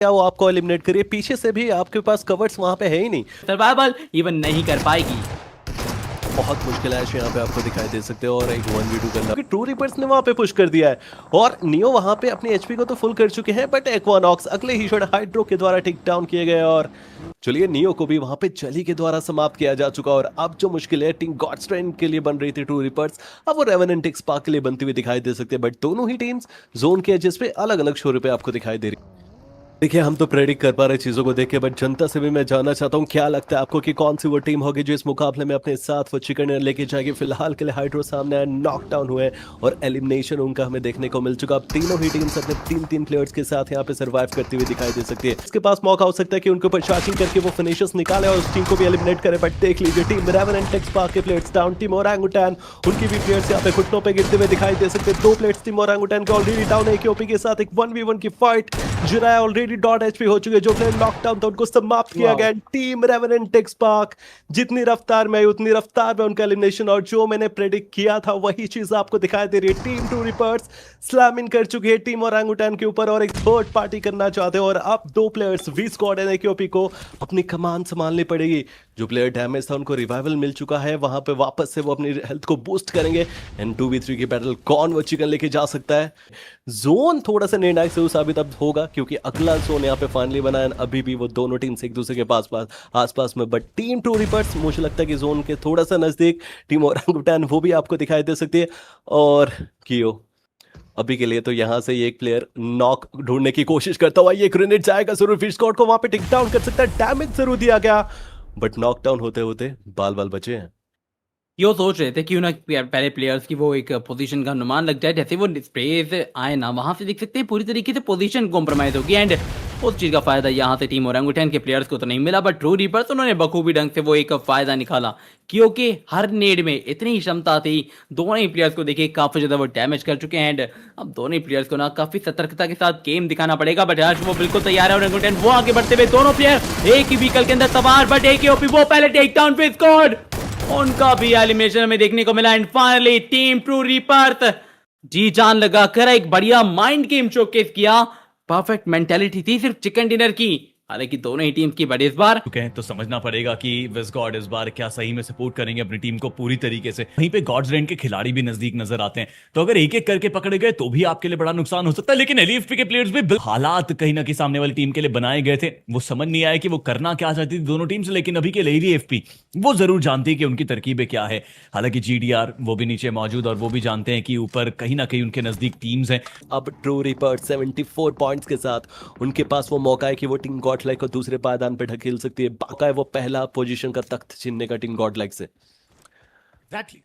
क्या वो आपको एलिमिनेट करिए, पीछे से भी आपके पास कवर्स वहां पे है ही नहीं, सर्वाइवल इवन नहीं कर पाएगी। बहुत मुश्किल है यहाँ पे आपको दिखाई दे सकते हो। और एक 1v2 करना, ट्रू रिपर्स ने वहां पे पुश कर दिया है और नियो वहां पे अपनी एचपी को तो फुल कर चुके हैं, बट एक्वानॉक्स अगले ही शॉट हाइड्रो के द्वारा टेक डाउन किए गए और चलिए नियो को भी वहां पे जली के द्वारा समाप्त किया जा चुका। और अब जो मुश्किल है टीम गॉड स्ट्रेंथ के लिए बन रही थी ट्रू रिपर्स, अब वो रेवेनेंट एक्सपार्क के लिए बनती हुई दिखाई दे सकते हैं, बट दोनों ही टीम्स जोन के एजेस पे अलग अलग शोरे पे आपको दिखाई दे रही। देखिए हम तो प्रेडिक्ट कर पा रहे चीजों को देख के, बट जनता से भी मैं जानना चाहता हूँ क्या लगता है आपको कि कौन सी वो टीम होगी जो इस मुकाबले में अपने साथ वो चिकन लेके जाएगी। फिलहाल के लिए हाइड्रो सामने नॉकडाउन हुए और एलिमिनेशन उनका हमें देखने को मिल चुका। अब तीनों ही टीम्स अपने तीन तीन प्लेयर्स के साथ यहाँ पे सर्वाइव करती हुई दिखाई दे सकती है। इसके पास मौका हो सकता है कि उनके ऊपर चार्जिंग करके वो फिनिशर्स निकाले और उस टीम को भी एलिमिनेट करे, बट देख लीजिए टीम रेवेनेंट एक्सपार्क के प्लेयर्स डाउन, टीम ओरंगुटैन उनकी भी प्लेयर्स यहाँ पे घुटनों पे गिरते हुए दिखाई दे सकते हैं। दो प्लेयर्स टीम ओरंगुटैन के ऑलरेडी डाउन है, केओपी के साथ एक 1v1 की fight, Jiraiya already dot HP हो चुके, जो प्लेयर लॉकडाउन था उनको समाप्त किया गया। टीम रेवेनेंट एक्सपार्क जितनी रफ्तार में उतनी रफ्तार में उनका एलिमिनेशन, और जो मैंने प्रेडिक्ट किया था वही चीज आपको दिखाई दे रही है। टीम ट्रू रिपर्स स्लैम इन कर चुकी है टीम ओरंगुटैन के ऊपर और एक थर्ड पार्टी करना चाहते हैं, और अब दो प्लेयर्स वी स्क्वाड एंड केओपी को अपनी कमान संभालनी पड़ेगी। जो प्लेयर डैमेज था उनको रिवाइवल मिल चुका है, वहां पे वापस से वो अपनी हेल्थ को बूस्ट करेंगे। एंड 2v3 की बैटल कौन वो चिकन लेके जा सकता है। जोन थोड़ा सा निर्णायक से साबित अब होगा क्योंकि अगला जोन यहाँ पे फाइनली बना है। अभी भी वो दोनों टीम्स एक दूसरे के आसपास में, बट टीम ट्रू रिपर्स मुझे लगता है कि जोन के थोड़ा सा नजदीक टीम ओरंगुटैन वो भी आपको दिखाई दे सकती है। और कियो अभी के लिए तो यहाँ से एक प्लेयर नॉक ढूंढने की कोशिश करता हुआ, ये ग्रेनेड जाएगा जरूर, फिश स्क्वाड को वहां पे टेक डाउन कर सकता है। डैमेज जरूर दिया गया बट नॉकडाउन होते होते बाल बाल बचे हैं। यो सोच रहे थे क्यों ना पहले प्लेयर्स की वो एक पोजीशन का अनुमान लग जाए, जैसे वो स्प्रेज आए ना वहां से देख सकते हैं पूरी तरीके से पोजीशन कॉम्प्रोमाइज होगी। एंड उस चीज का फायदा यहाँ से टीम ओरंगुटैन के प्लेयर्स को तो नहीं मिला, बट ट्रू रिपर्स उन्होंने बखूबी ढंग से वो एक फायदा निकाला क्योंकि हर नेड में इतनी क्षमता थी। दोनों ही प्लेयर्स को देखिए काफी ज्यादा वो डैमेज कर चुके हैं एंड अब दोनों ही प्लेयर्स को ना काफी सतर्कता के साथ गेम दिखाना पड़ेगा। बट हर्ष वो बिल्कुल तैयार है, ओरंगुटैन वो आगे बढ़ते हुए, दोनों प्लेयर एक ही व्हीकल के अंदर सवार, बट एक ही ओपी वो पहले टेक डाउन पे स्क्वाड उनका भी एलिमिनेशन हमें देखने को मिला। And finally team true rippers ji जान लगा कर एक बढ़िया माइंड गेम शोकेस किया। परफेक्ट मेंटालिटी थी सिर्फ चिकन डिनर की। हालांकि दोनों ही टीम की बड़ी इस बार तो समझना पड़ेगा कि विज़गॉड इस बार क्या सही में सपोर्ट करेंगे अपनी टीम को पूरी तरीके से। वहीं पे गॉड्स रेंट के खिलाड़ी भी नजदीक नजर आते हैं, तो अगर एक एक करके पकड़े गए तो भी आपके लिए बड़ा नुकसान हो सकता है। लेकिन एलईएफपी के प्लेयर्स भी हालात कहीं ना कहीं सामने वाली टीम के लिए बनाए गए थे, वो समझ नहीं आया कि वो करना क्या चाहती थी दोनों टीम से। लेकिन अभी के एलईएफपी वो जरूर जानती है कि उनकी तरकीबें क्या है। हालांकि जीडीआर वो भी नीचे मौजूद और वो भी जानते हैं कि ऊपर कहीं ना कहीं उनके नजदीक टीम्स हैं। अब ट्रू रिपर्स 74 पॉइंट्स के साथ उनके पास वो मौका है कि वो टीम गॉडलाइक को दूसरे पायदान पे ढकेल सकती है। बाका है वो पहला पोजीशन का तख्त छीनने का टीम गॉडलाइक से। Exactly.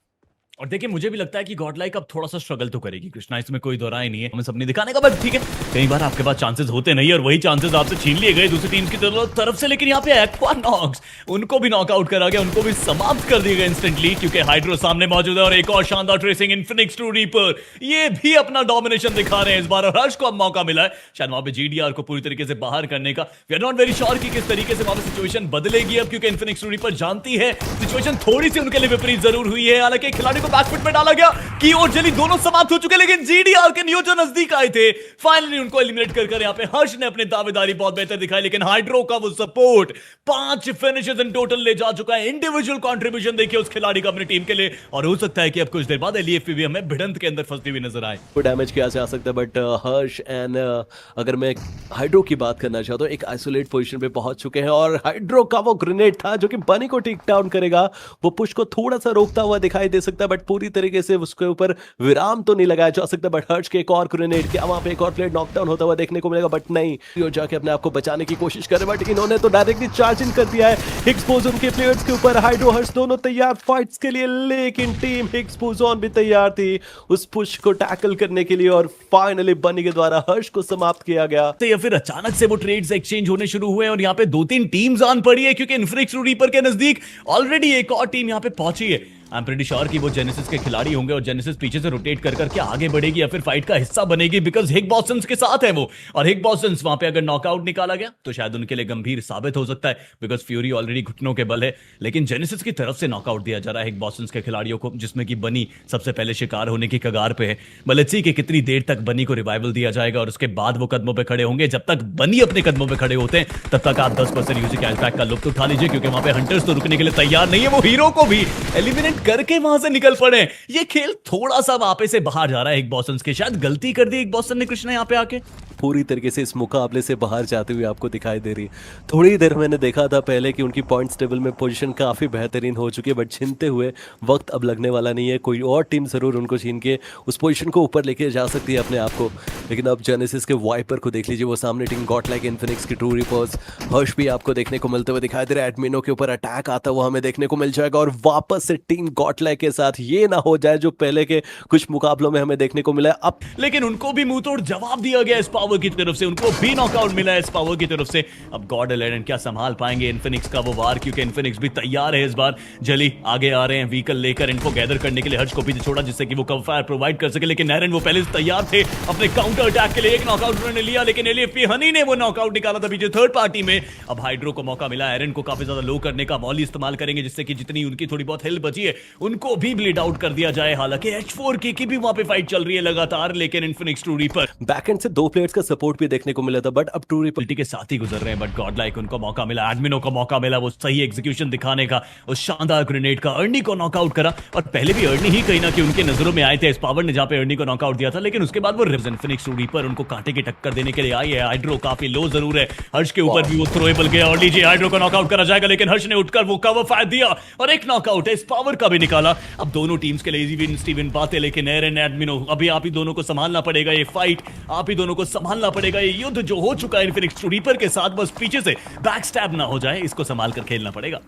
और देखिए मुझे भी लगता है कि गॉडलाइक अब थोड़ा सा स्ट्रगल तो करेगी कृष्णा, इसमें कोई दो राय नहीं है, हमें सबने दिखाने का। बट ठीक है, कई बार आपके पास चांसेस होते नहीं और वही चांसेस आपसे छीन लिए गए दूसरी टीम की तरफ से। लेकिन यहाँ पे एक्वानॉक्स उनको भी नॉकआउट करा गया, उनको भी समाप्त कर दिया गया इंस्टेंटली क्योंकि हाइड्रो सामने मौजूद है। और एक और शानदार ट्रेसिंग इन्फिनिक्स ट्रू रीपर, ये भी अपना डोमिनेशन दिखा रहे हैं इस बार और हर्ष को अब मौका मिला है शायद वहां पे जीडीआर को पूरी तरीके से बाहर करने का। We are not very sure कि किस तरीके से वहां पे सिचुएशन बदलेगी अब, क्योंकि इन्फिनिक्स ट्रू रीपर जानती है सिचुएशन थोड़ी सी उनके लिए विपरीत जरूर हुई है। हालांकि खिलाड़ी को बैकफुट में डाला गया की और जली दोनों समाप्त हो चुके, लेकिन जीडीआर के नियो जो नजदीक आए थे फाइनली उनको एलिमिनेट कर यहाँ पे हर्ष ने अपनी दावेदारी बहुत बेहतर दिखाई। लेकिन हाइड्रो का वो सपोर्ट 5 फिनिशेस इन टोटल ले जा चुका है। इंडिविजुअल कंट्रीब्यूशन देखिए उस खिलाड़ी का अपनी टीम के लिए, और हो सकता है कि अब कुछ देर बाद एलईएफपी भी हमें भिड़ंत के अंदर फंसती हुई नजर आए। वो डैमेज किया जा सकता है, बट हर्ष एंड अगर मैं हाइड्रो की बात करना चाहता हूँ, एक आइसोलेट पोजीशन पे पहुंच चुके हैं और हाइड्रो का वो ग्रेनेड था जो कि बनी को टेक डाउन करेगा, वो पुश को थोड़ा सा रोकता हुआ दिखाई दे सकता है, बट पूरी तरीके से उसके ऊपर विराम तो नहीं लगाया जा सकता। बट हर्ष के एक और ग्रेनेड क्या वहां पे एक और प्लेयर नॉकडाउन होता हुआ देखने को मिलेगा, बट नहीं, यो जाके अपने आप को बचाने की कोशिश कर रहे, बट इन्होंने तो डायरेक्टली चार्ज इन कर दिया है हिग्स उनके प्लेयर्स के ऊपर। हाइड्रो हर्ष दोनों तैयार फाइट्स के लिए, लेकिन टीम हिग्स भी तैयार थी उस पुश को टैकल करने के लिए और फाइनली बनी के द्वारा हर्ष को समाप्त किया गया। तो या फिर अचानक से वो ट्रेड्स एक्सचेंज होने शुरू हुए और यहाँ पे 2-3 टीम्स आन पड़ी है क्योंकि इन्फिनिक्स ट्रू रीपर के नजदीक ऑलरेडी एक और टीम यहाँ पे पहुंची है। आई एम प्रीटी श्योर कि वो जेनेसिस के खिलाड़ी होंगे और जेनेसिस पीछे से रोटेट कर करके आगे बढ़ेगी या फिर फाइट का हिस्सा बनेगी, बिकॉज हिग बॉसन्स के साथ है वो, और हिग बॉसन्स वहां पे अगर नॉकआउट निकाला गया तो शायद उनके लिए गंभीर साबित हो सकता है, बिकॉज फ्यूरी ऑलरेडी घुटनों के बल है। लेकिन जेनेसिस की तरफ से नॉकआउट दिया जा रहा है हिग बॉसन्स के खिलाड़ियों को, जिसमें कि बनी सबसे पहले शिकार होने की कगार पे है। लेट्स सी कि कितनी देर तक बनी को रिवाइवल दिया जाएगा और उसके बाद वो कदमों पे खड़े होंगे। जब तक बनी अपने कदमों पे खड़े होते हैं तब तक आप 10% यूजी कैशबैक का लुत्फ उठा लीजिए, क्योंकि वहां पे हंटर्स तो रुकने के लिए तैयार नहीं है, वो हीरो को भी एलिमिनेट करके वहां से निकल पड़े। ये खेल थोड़ा सा वापस से बाहर जा रहा है हिग बॉसन्स के, शायद गलती कर दी हिग बॉसन ने कृष्णा यहाँ पे आके, पूरी तरीके से इस मुकाबले से बाहर जाते हुए आपको दिखाई दे रही है। थोड़ी देर मैंने देखा था पहले कि उनकी पॉइंट्स टेबल में पोजीशन काफ़ी बेहतरीन हो चुकी है, बट छीनते हुए वक्त अब लगने वाला नहीं है। कोई और टीम ज़रूर उनको छीन के उस पोजीशन को ऊपर लेके जा सकती है अपने आप को। लेकिन अब जेनेसिस के वाइपर को देख लीजिए, वो सामने टीम गॉडलाइक इन्फिनिक्स की ट्रू रिपर्स हर्ष भी आपको देखने को मिलते हुए दिखाई दे रहा है। एडमिनो के ऊपर अटैक आता हुआ हमें देखने को मिल जाएगा और वापस से टीम गॉडलाइक के साथ ये ना हो जाए जो पहले के कुछ मुकाबलों में हमें देखने को मिला है। अब लेकिन उनको भी मुंह तोड़ जवाब दिया गया इस पावर की तरफ से, उनको भी नॉकआउट मिला है इस पावर की तरफ से। अब गॉड एलेडन क्या संभाल पाएंगे इन्फिनिक्स का वो वार, क्योंकि इन्फिनिक्स भी तैयार है इस बार। जली आगे आ रहे हैं व्हीकल लेकर इनको गैदर करने के लिए, हर्ष को पीछे छोड़ा जिससे कि वो कवर फायर प्रोवाइड कर सके, लेकिन नैरन वो पहले से तैयार थे अपने काउंटर अटैक के लिए। एक नॉकआउट उन्होंने लिया, लेकिन एलिएफपी हनी ने वो नॉकआउट निकाला था पीछे थर्ड पार्टी में। अब हाइड्रो को मौका मिला एरन को काफी ज्यादा लो करने का, मॉली इस्तेमाल करेंगे जिससे कि जितनी उनकी थोड़ी बहुत हेल्प बची है उनको भी ब्लीड आउट कर दिया जाए। हालांकि H4K की भी वहां पे फाइट चल रही है लगातार, लेकिन इन्फिनिक्स ट्रू रीपर बैकएंड से 2 प्लेयर्स का सपोर्ट भी देखने को मिला था, बट अब ट्रू रिपर के साथ ही गुजर रहे हैं। बट गॉडलाइक उनको मौका मिला, एडमिनो को मौका मिला वो सही एग्जीक्यूशन दिखाने का, उस शानदार ग्रेनेड का। अर्नी को नॉकआउट करा, और पहले भी अर्नी ही कहीं ना कि उनके नजरों में आए थे इस पावर ने जहां पे अर्नी को नॉकआउट दिया था, लेकिन उसके बाद वो इन्फिनिक्स ट्रू रीपर उनको कांटे की टक्कर देने के लिए आई है। हाइड्रो काफी लो जरूर है, हर्ष के ऊपर भी वो थ्रोएबल गया और लीजिए हाइड्रो को नॉकआउट करा जाएगा, लेकिन हर्ष ने उठकर वो कवर फायर दिया और एक नॉकआउट है इस पावर का भी निकाला। अब दोनों टीम्स के लिए इजी विन स्टीवन बातें, लेकिन एरन एडमिनो अभी आप ही दोनों को संभालना पड़ेगा ये फाइट, आप ही दोनों को संभालना पड़ेगा ये युद्ध जो हो चुका है इन्फिनिक्स ट्रू रीपर के साथ। बस पीछे से बैक स्टैब ना हो जाए, इसको संभाल कर खेलना पड़ेगा।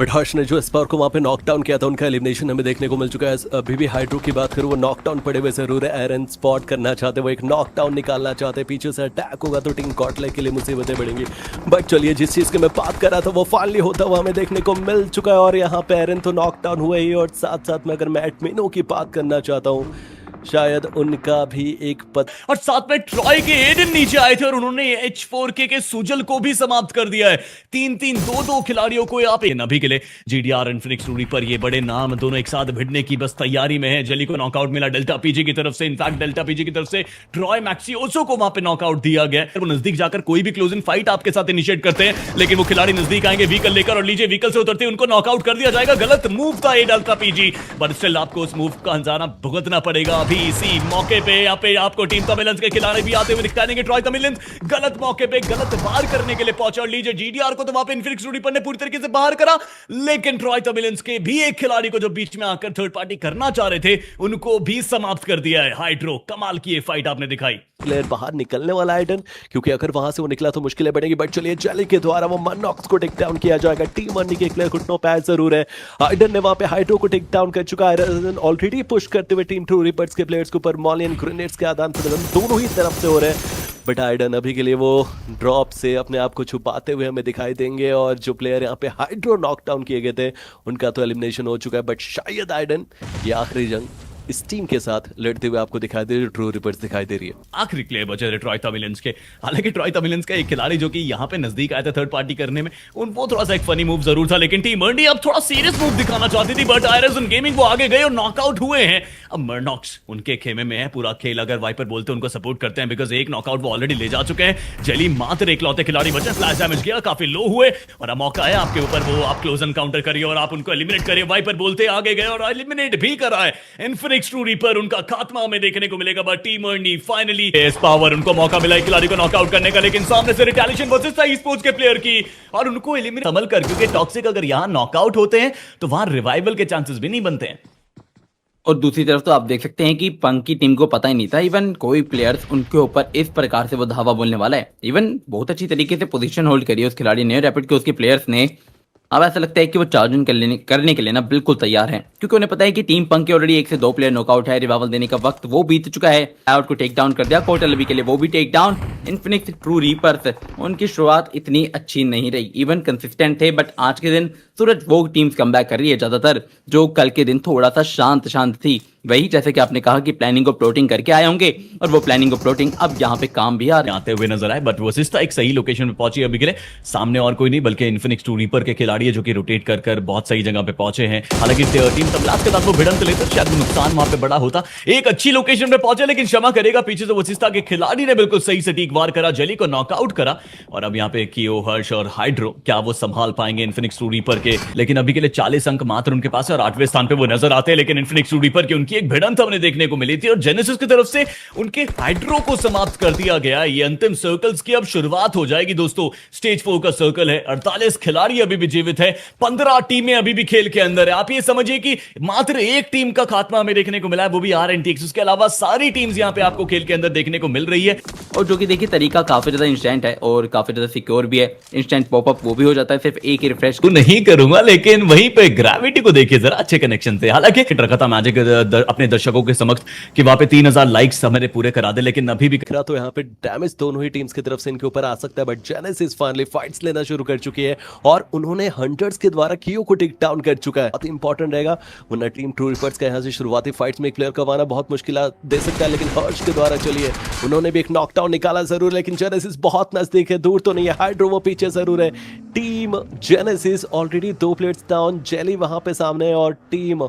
बट हर्ष ने जो स्पार को वहाँ पे नॉकडाउन किया था, उनका एलिमिनेशन हमें देखने को मिल चुका है। अभी भी हाइड्रो की बात करूँ, वो नॉकडाउन पड़े हुए जरूर है। एरन स्पॉट करना चाहते, वो एक नॉकडाउन निकालना चाहते, पीछे से अटैक होगा तो टीम गॉडलाइक के लिए मुसीबतें बढ़ेंगी। बट चलिए, जिस चीज़ की मैं बात कर रहा था वो फाइनली होता हुआ हमें देखने को मिल चुका है, और यहाँ पे एरन तो नॉकडाउन हुए ही, और साथ साथ में अगर मैं एडमिनो की बात करना चाहता हूँ, शायद उनका भी एक पद, और साथ में ट्रॉय के एडन नीचे आए थे और उन्होंने H4K के सुजल को भी समाप्त कर दिया है। 3-3 2-2 खिलाड़ियों को यहाँ पे अभी के लिए जीडीआर इन्फिनिक्स ट्रू रीपर ये बड़े नाम दोनों एक साथ भिड़ने की बस तैयारी में है। जली को नॉकआउट मिला डेल्टा पीजी की तरफ से, इनफैक्ट डेल्टा पीजी की तरफ से ट्रॉय मैक्सियोसो को वहां पे नॉकआउट दिया गया। वो नजदीक जाकर कोई भी क्लोजिंग फाइट आपके साथ इनिशिएट करते हैं, लेकिन वो खिलाड़ी नजदीक आएंगे व्हीकल लेकर और लीजिए व्हीकल से उतरते उनको नॉकआउट कर दिया जाएगा। गलत मूव था ये डेल्टा पीजी, बट स्टिल आपको उस मूव का अंजाना भुगतना पड़ेगा। अभी इसी मौके पे यहाँ पे आपको टीम तमिलियंस के खिलाड़ी भी आते हुए दिखाई देंगे। ट्रॉय तमिलियंस गलत मौके पे गलत वार करने के लिए पहुंचा, और लीजिए जीडीआर को तो वहां पे इन्फिनिक्स ट्रू रीपर ने पूरी तरीके से बाहर करा, लेकिन ट्रॉय तमिलियंस के भी एक खिलाड़ी को जो बीच में आकर थर्ड पार्टी करना चाह रहे थे उनको भी समाप्त कर दिया है। हाइड्रो कमाल की ये फाइट आपने दिखाई। प्लेयर बाहर निकलने वाला है एडन, क्योंकि अगर वहां से वो निकला तो मुश्किलें बढ़ेंगी। बट चलिए, जेली के द्वारा वो मनॉक्स को टेक डाउन किया जाएगा। टीम अर्नी के प्लेयर घुटनों पे जरूर है। आइडन ने वहां पे हाइड्रो को टेक डाउन कर चुका है, ऑलरेडी पुश करते हुए टीम ट्रू रीपर्स के प्लेयर्स के ऊपर मॉलियन ग्रेनेड्स के आदान प्रदान दोनों ही तरफ से हो रहे हैं। बट आइडन अभी के लिए वो ड्रॉप से अपने आप को छुपाते हुए हमें दिखाई देंगे, और जो प्लेयर यहाँ पे हाइड्रो नॉकडाउन किए गए थे उनका तो एलिमिनेशन हो चुका है। बट शायद आइडन ये आखिरी जंग इस टीम के साथ लड़ते हुए आपको दिखाई दे रही है। ट्रू रिपर्स दिखाई दे रही है। आखिरी प्लेयर बचे थे ट्रॉय तमिलियंस के। हालांकि ट्रॉय तमिलियंस का एक खिलाड़ी जो कि यहाँ पे नजदीक आया था थर्ड पार्टी करने में, वो थोड़ा सा एक फनी मूव जरूर था, लेकिन टीम अर्नी अब थोड़ा सीरियस मूव दिखाना चाहती थी। बट आयरन गेमिंग वो आगे गए और नॉकआउट हुए हैं। अब मर्नॉक्स उनके खेमे में है पूरा खेल, अगर वाइपर बोलते उनको सपोर्ट करते हैं, बिकॉज एक नॉकआउट वो ऑलरेडी ले जा चुके हैं। जेली मात्र इकलौते खिलाड़ी बचे, फ्लैश डैमेज किया, काफी लो हुए, और अब मौका है आपके ऊपर, वो आप क्लोज एनकाउंटर करिए और आप उनको एलिमिनेट करिए। वाइपर बोलते आगे गए और एलिमिनेट भी करा है। इन्फिनिक्स ट्रू रीपर उनका खात्मा हमें देखने को मिलेगा। बट टीम अर्नी फाइनली इस पावर उनको मौका मिला खिलाड़ी को नॉकआउट करने का, लेकिन सामने से रिटेलिएशन वर्सेस था ई-स्पोर्ट्स के प्लेयर की, और उनको एलिमिनेट संभल कर, क्योंकि टॉक्सिक अगर यहां नॉकआउट होते हैं तो वहां रिवाइवल के चांसेस भी नहीं बनते हैं। और दूसरी तरफ तो आप देख सकते हैं कि पंक की टीम को पता ही नहीं था इवन कोई प्लेयर्स उनके ऊपर इस प्रकार से वो धावा बोलने वाला है। इवन बहुत अच्छी तरीके से पोजीशन होल्ड करी है उस खिलाड़ी ने, रैपिड के उसके प्लेयर्स ने, अब ऐसा लगता है कि वो चार्ज इन करने के लिए ना बिल्कुल तैयार हैं, क्योंकि उन्हें पता है कि टीम पंक के ऑलरेडी 1 से 2 प्लेयर नॉकआउट है, रिवाइवल देने का वक्त वो बीत चुका है। आउट को टेक डाउन कर दिया कोर्टल अभी के लिए, वो भी take down. Infinix True Rippers उनकी शुरुआत इतनी अच्छी नहीं रही, इवन कंसिस्टेंट थे, बट आज के दिन सूरज वो टीम्स कमबैक कर रही है ज्यादातर जो कल के दिन थोड़ा सा शांत थी। वही जैसे कि आपने कहा कि प्लानिंग ऑफ प्लॉटिंग करके आए होंगे, और वो प्लानिंग ऑफ प्लॉटिंग अब यहाँ पे काम भी आते हुए नजर आए। बट वशिष्ठा एक सही लोकेशन पे पहुंची अभी के लिए, सामने और कोई नहीं बल्कि इन्फिनिक्स टू रीपर के खिलाड़ी है जो कि रोटेट कर बहुत सही जगह पे पहुंचे हैं। हालांकि टीम तबलास के साथ वो भिड़ंत लेते शायद नुकसान वहां पे बड़ा होता। एक अच्छी लोकेशन पे पहुंचे, लेकिन क्षमा करेगा पीछे से वशिष्ठा के खिलाड़ी ने बिल्कुल सही सटीक वार करा, जेली को नॉकआउट करा। और अब यहाँ पे कियो, हर्ष और हाइड्रो क्या वो संभाल पाएंगे इन्फिनिक्स टू रीपर के? लेकिन अभी के लिए 40 अंक मात्र उनके पास है और 8वें स्थान पे वो नजर आते हैं। लेकिन इन्फिनिक्स टू रीपर की उनकी एक भिड़ंत हमने देखने को मिली थी और जेनेसिस की तरफ से उनके हाइड्रो को समाप्त कर दिया गया। ये अंतिम सर्कल्स की अब शुरुआत हो जाएगी दोस्तों। स्टेज 4 का सर्कल है, 48 खिलाड़ी अभी भी जीवित है, 15 टीमें अभी भी खेल के अंदर है। आप ये समझिए कि मात्र एक टीम का खात्मा हमें देखने को मिला है, वो भी RNTX। उसके अलावा सारी टीम्स यहां पे आपको खेल के अंदर देखने को मिल रही है, और जो कि देखिए तरीका काफी ज्यादा इंस्टेंट है और काफी ज्यादा सिक्योर भी है। इंस्टेंट पॉपअप वो भी हो जाता है, सिर्फ एक ही रिफ्रेश तो नहीं करूंगा, लेकिन वहीं पे ग्रेविटी को देखिए जरा, अच्छे कनेक्शन थे। हालांकि रखा था मैजिक अपने दर्शकों के समक्ष कि वहां पे 3000 लाइक्स हमारे पूरे करा दे, लेकिन अभी भी तो यहाँ पे डैमेज दोनों ही टीम्स की तरफ से इनके ऊपर आ सकता है। बट जेनेसिस फाइनली फाइट्स लेना शुरू कर चुकी है और उन्होंने हंटर्स के द्वारा कियो को टेक डाउन कर चुका है। बहुत इंपॉर्टेंट रहेगा, वरना टीम ट्रू रिपर्स का यहाँ से शुरुआती फाइट्स में एक प्लेयर करवाना बहुत मुश्किल दे सकता है। लेकिन हर्ष के द्वारा चलिए उन्होंने भी एक नॉकडाउन निकाला जरूर, लेकिन जेनेसिस बहुत नजदीक है, दूर तो नहीं है। हाइड्रो वो पीछे जरूर है। Team genesis already 2 players down, jelly वहां पे सामने है। और टीम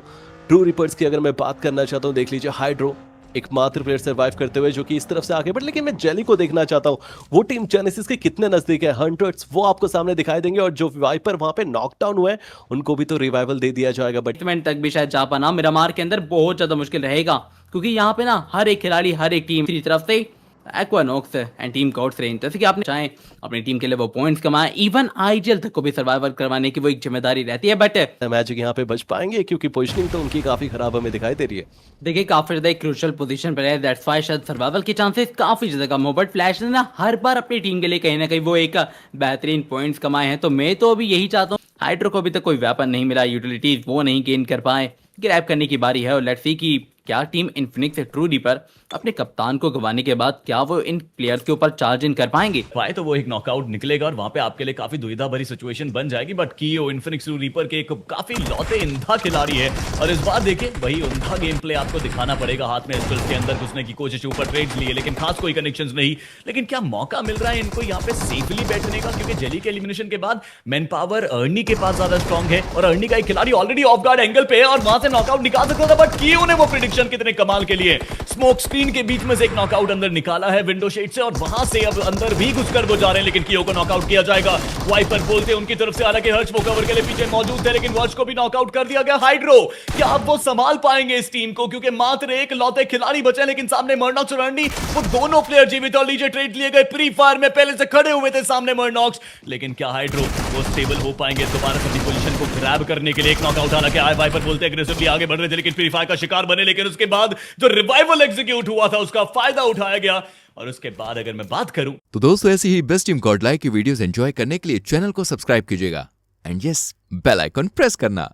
ट्रू रिपर्स की अगर मैं बात करना चाहता हूँ, देख लीजिए हाइड्रो एकमात्र प्लेयर सर्वाइव करते हुए जो कि इस तरफ से आगे, बट लेकिन मैं जेली को देखना चाहता हूं वो टीम जेनेसिस के कितने नजदीक है। हंटर्स वो आपको सामने दिखाई देंगे और जो वाइपर वहां पे नॉकडाउन हुए उनको भी तो रिवाइवल दे दिया जाएगा। बट तक भी शायद जा पाना मिरामार के अंदर बहुत ज्यादा मुश्किल रहेगा, क्योंकि यहाँ पे ना हर एक खिलाड़ी, हर एक टीम की तरफ से एक्वानॉक्स एंड टीम गॉड्स रेंज, जैसे कि आपने चाहे अपनी टीम के लिए वो पॉइंट्स कमाए, इवन आईजीएल तक को भी सर्वाइवल करवाने की वो एक जिम्मेदारी रहती है। बट मैजिक यहाँ पे बच पाएंगे क्योंकि पोजीशनिंग तो उनकी काफी खराब हमें दिखाई दे रही है। देखिए काफी ज्यादा एक क्रूशियल पोजीशन पर है, दैट्स व्हाई शायद सर्वाइवल के चांसेस काफी ज्यादा कम हो। बट फ्लैश ने ना हर बार अपनी टीम के लिए कहीं ना कहीं वो एक बेहतरीन पॉइंट्स कमाए हैं, तो मैं तो अभी यही चाहता हूँ। हाइड्रो को अभी तक कोई वेपन नहीं मिला, यूटिलिटीज वो नहीं गेन कर पाए, ग्रैब करने की बारी है। और लेट्स सी कि क्या टीम इन्फिनिक्स ट्रू रीपर अपने कप्तान को गंवाने के बाद क्या वो इन प्लेयर्स के ऊपर चार्ज इन कर पाएंगे? पाए तो वो एक नॉकआउट निकलेगा और वहां पे आपके लिए काफी दुविधा भरी सिचुएशन बन जाएगी। बट कियो इन्फिनिक्स टू रीपर के एक काफी लौते इंधा खिलाड़ी है और इस बार देखिए वही उंधा गेम प्ले आपको दिखाना पड़ेगा। हाथ में स्किल्स के अंदर घुसने की कोशिश, ऊपर ट्रेड्स लिए, लेकिन खास कोई कनेक्शंस नहीं। लेकिन क्या मौका मिल रहा है इनको यहाँ पे सेफली बैठने का? क्योंकि जेली के एलिमिनेशन के बाद मैन पावर अर्नी के पास ज्यादा स्ट्रॉन्ग है और अर्नी का एक खिलाड़ी ऑलरेडी ऑफ गार्ड एंगल पे है और वहां से नॉकआउट निकाल सकता था। बट कियो ने वो प्रेडिक्शन कितने कमाल के लिए स्मोक स्क्रीन के बीच में से एक नॉकआउट अंदर निकाला है विंडो शेड से और वहां से अब अंदर भी घुसकर वो जा रहे हैं, लेकिन कियो को नॉकआउट किया जाएगा। वाइपर बोलते हैं उनकी तरफ से, हालांकि हर्ष वो कवर के लिए पीछे मौजूद थे, लेकिन हर्ष को भी नॉकआउट कर दिया गया। हाइड्रो क्या अब वो संभाल पाएंगे इस टीम को? क्योंकि मात्र एक लौते खिलाड़ी बचे, लेकिन सामने मर्नॉक्स और अर्नी वो दोनों प्लेयर जीवित और लीजिए ट्रेड लिए गए। प्री फायर में पहले से खड़े हुए थे सामने मर्नॉक्स, लेकिन क्या हाइड्रो वो स्टेबल हो पाएंगे दोबारा अपनी पोजीशन को ग्रैब करने के लिए? एक नॉकआउट हालांकि वाइपर बोलते एग्रेसिवली आगे बढ़ रहे थे, लेकिन प्री फायर का शिकार बने। लेकिन उसके बाद जो रिवाइवल एग्जीक्यूट हुआ था उसका फायदा उठाया गया। और उसके बाद अगर मैं बात करूं तो दोस्तों ऐसी ही बेस्ट टीम गॉडलाइक की वीडियोस एंजॉय करने के लिए चैनल को सब्सक्राइब कीजिएगा and yes bell icon press करना।